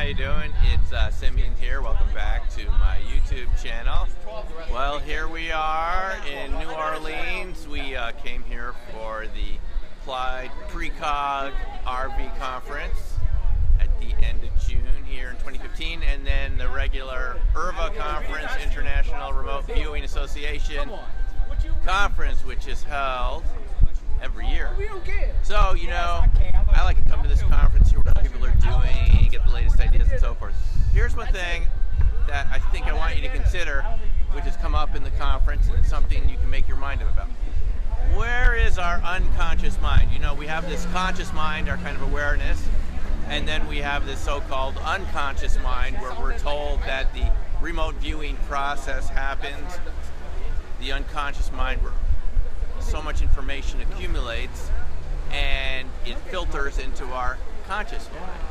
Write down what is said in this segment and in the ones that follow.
you doing? It's Simeon here. Welcome back to my YouTube channel. Well, here we are in New Orleans. We came here for the Applied Precog IRVA conference at the end of June here in 2015, and then the regular IRVA conference, International Remote Viewing Association conference, which is held every year. So, you know, I like to come to this conference, hear what other people are doing, get the latest ideas and so forth. Here's one thing that I think I want you to consider, which has come up in the conference, and it's something you can make your mind up about. Where is our unconscious mind? You know, we have this conscious mind, our kind of awareness, and then we have this so-called unconscious mind where we're told that the remote viewing process happens, the unconscious mind, where so much information accumulates and it filters into our conscious mind.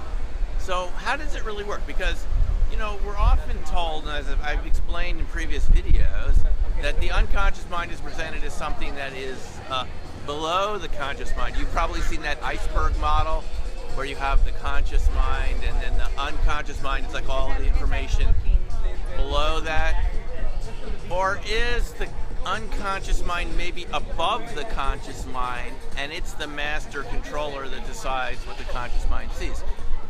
So how does it really work? Because, you know, we're often told, and as I've explained in previous videos, that the unconscious mind is presented as something that is below the conscious mind. You've probably seen that iceberg model where you have the conscious mind and then the unconscious mind is like all the information below that. Or is the unconscious mind maybe above the conscious mind, and it's the master controller that decides what the conscious mind sees?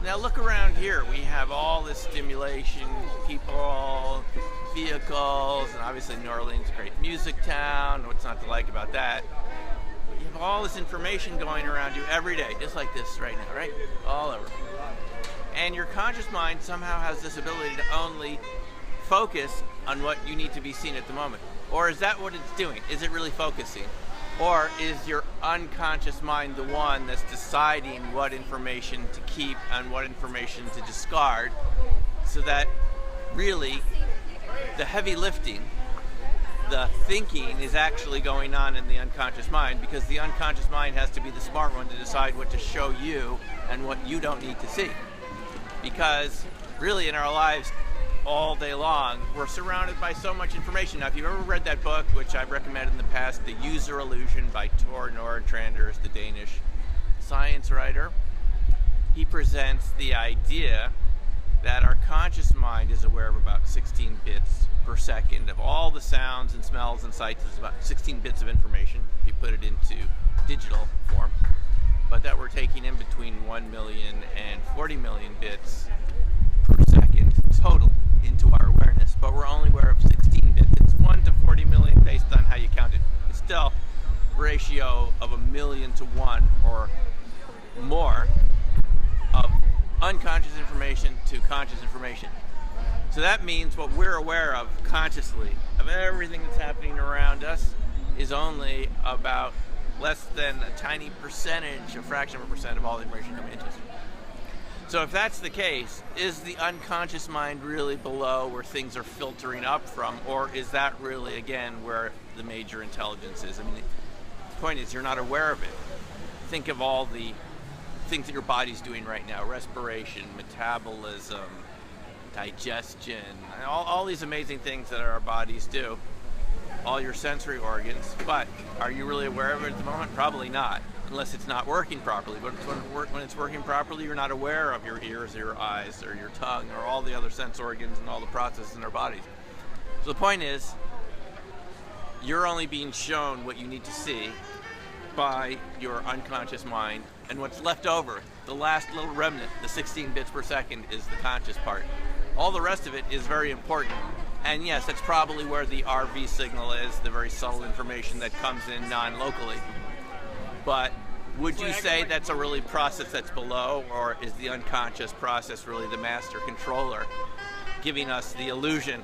Now look around here. We have all this stimulation, people, vehicles, and obviously New Orleans is a great music town. What's not to like about that? But you have all this information going around you every day, just like this right now, right? All over. And your conscious mind somehow has this ability to only focus on what you need to be seen at the moment. Or is that what it's doing? Is it really focusing? Or is your unconscious mind the one that's deciding what information to keep and what information to discard, so that really the heavy lifting, the thinking, is actually going on in the unconscious mind, because the unconscious mind has to be the smart one to decide what to show you and what you don't need to see. Because really in our lives, all day long, we're surrounded by so much information. Now, if you've ever read that book, which I've recommended in the past, The User Illusion by Tor Nordstranders, the Danish science writer, he presents the idea that our conscious mind is aware of about 16 bits per second of all the sounds and smells and sights. It's about 16 bits of information if you put it into digital form, but that we're taking in between 1 million and 40 million bits per second total into our awareness, but we're only aware of 16 bits. It's 1 to 40 million based on how you count it. It's still a ratio of 1,000,000 to 1 or more of unconscious information to conscious information. So that means what we're aware of consciously, of everything that's happening around us, is only about less than a tiny percentage, a fraction of a percent of all the information coming into us. So if that's the case, is the unconscious mind really below where things are filtering up from, or is that really, again, where the major intelligence is? I mean, the point is you're not aware of it. Think of all the things that your body's doing right now: respiration, metabolism, digestion, all these amazing things that our bodies do, all your sensory organs. But are you really aware of it at the moment? Probably not, unless it's not working properly. But when it's working properly, you're not aware of your ears or your eyes or your tongue or all the other sense organs and all the processes in our bodies. So the point is, you're only being shown what you need to see by your unconscious mind, and what's left over, the last little remnant, the 16 bits per second, is the conscious part. All the rest of it is very important. And yes, that's probably where the RV signal is, the very subtle information that comes in non-locally. But would you say that's a really process that's below, or is the unconscious process really the master controller, giving us the illusion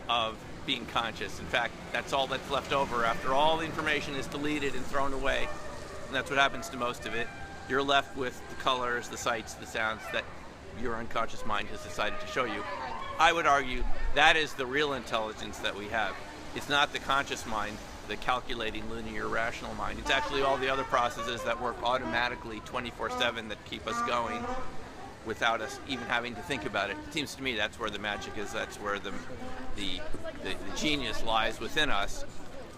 of being conscious? In fact, that's all that's left over after all the information is deleted and thrown away, and that's what happens to most of it. You're left with the colors, the sights, the sounds that your unconscious mind has decided to show you. I would argue that is the real intelligence that we have. It's not the conscious mind, the calculating, linear, rational mind. It's actually all the other processes that work automatically 24/7 that keep us going without us even having to think about it. It seems to me that's where the magic is. That's where the genius lies within us.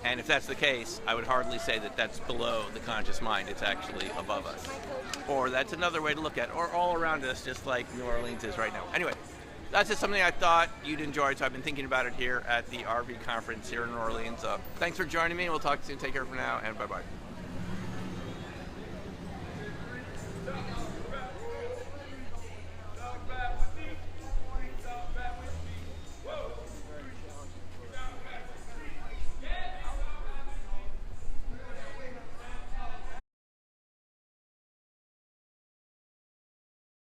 And if that's the case, I would hardly say that that's below the conscious mind. It's actually above us. Or that's another way to look at it. Or all around us, just like New Orleans is right now. Anyway, that's just something I thought you'd enjoy, so I've been thinking about it here at the RV conference here in New Orleans. Thanks for joining me. We'll talk soon. Take care for now, and bye-bye.